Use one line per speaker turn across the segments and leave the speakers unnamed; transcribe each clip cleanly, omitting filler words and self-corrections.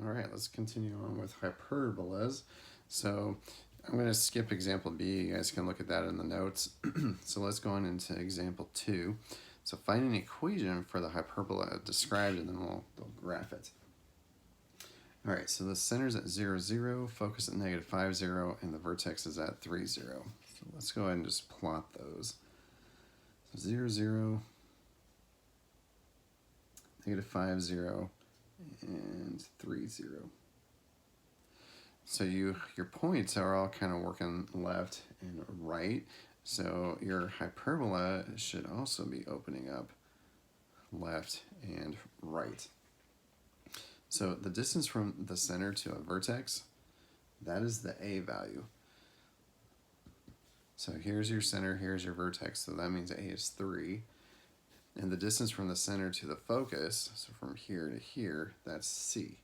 All right, let's continue on with hyperbolas. So I'm going to skip example B. You guys can look at that in the notes. So let's go on into example 2. So find an equation for the hyperbola described, and then we'll graph it. All right, so the center's at 0, 0, focus at negative 5, 0, and the vertex is at 3, 0. So let's go ahead and just plot those. So 0, 0, negative 5, 0, and 3, 0. So your points are all kind of working left and right. So your hyperbola should also be opening up left and right. So the distance from the center to a vertex, that is the A value. So here's your center, here's your vertex, so that means A is 3. And the distance from the center to the focus, so from here to here, that's C.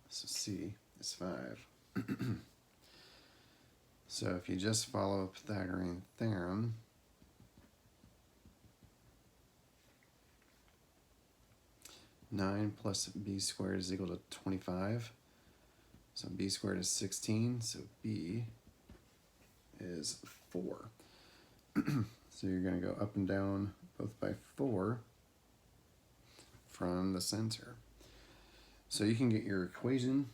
So C is 5. So if you just follow Pythagorean theorem, (9 plus b squared is equal to 25. So b squared is 16, so b is 4. So you're going to go up and down both by 4 from the center. So you can get your equation.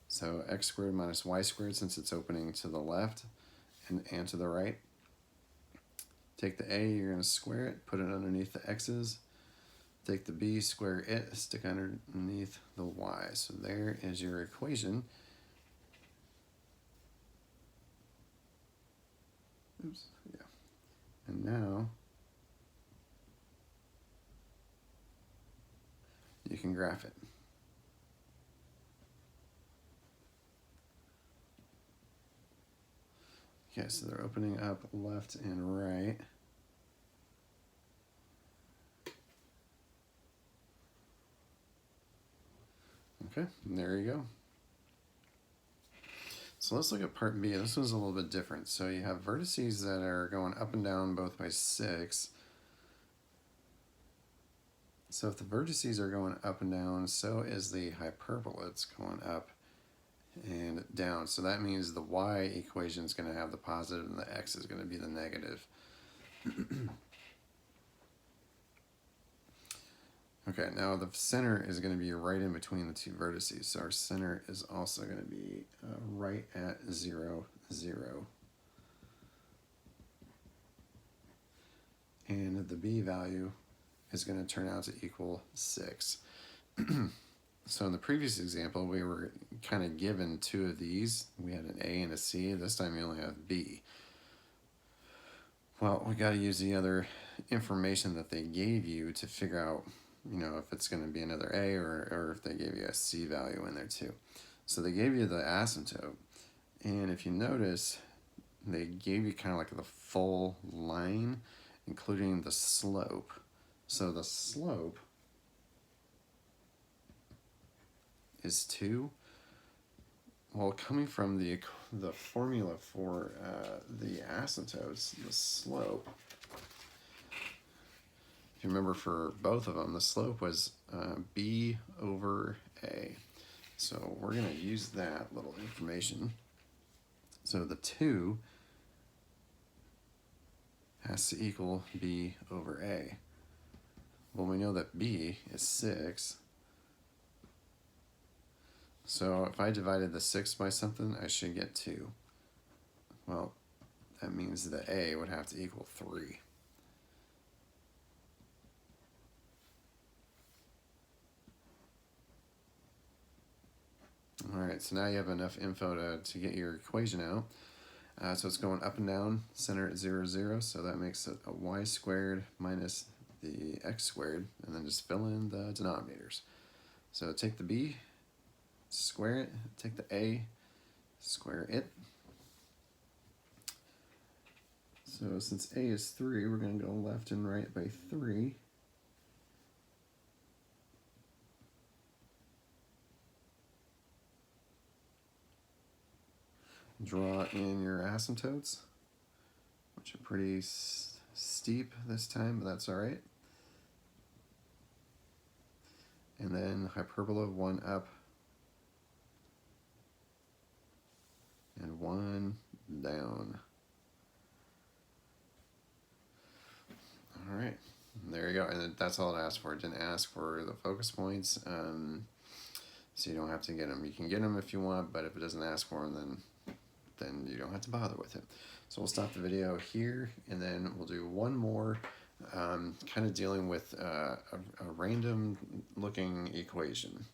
So x squared minus y squared, since it's opening to the left and to the right. Take the a, you're going to square it, put it underneath the x's. Take the b, square it, stick underneath the y. So there is your equation. Oops, yeah. And now you can graph it. Okay, so they're opening up left and right. Okay, and there you go. So let's look at part B. This one's a little bit different. So you have vertices that are going up and down both by 6. So if the vertices are going up and down, so is the hyperbola. It's going up and down. So that means the y equation is going to have the positive and the x is going to be the negative. Okay, now the center is going to be right in between the two vertices. So our center is also going to be right at 0, 0. And the b value is going to turn out to equal 6. So in the previous example, we were kind of given 2 of these. We had an A and a C. This time we only have B. Well, we got to use the other information that they gave you to figure out, if it's going to be another A or if they gave you a C value in there too. So they gave you the asymptote. And if you notice, they gave you kind of like the full line, including the slope. So the slope is 2. Well, coming from the formula for the asymptotes, the slope, if you remember for both of them, the slope was b over a. So we're going to use that little information. So the 2 has to equal b over a. Well, we know that b is 6. So if I divided the 6 by something, I should get 2. Well, that means the a would have to equal 3. All right, so now you have enough info to get your equation out. So it's going up and down, center at 0, 0, so that makes it a y squared minus the x squared, and then just fill in the denominators. So take the b, square it, take the a, square it. So since a is 3, we're going to go left and right by 3. Draw in your asymptotes, which are pretty steep this time, but that's all right. And then hyperbola, 1 up and 1 down. All right, there you go. And that's all it asked for. It didn't ask for the focus points, so you don't have to get them. You can get them if you want, but if it doesn't ask for them, then you don't have to bother with it. So we'll stop the video here, and then we'll do one more, kind of dealing with a random looking equation.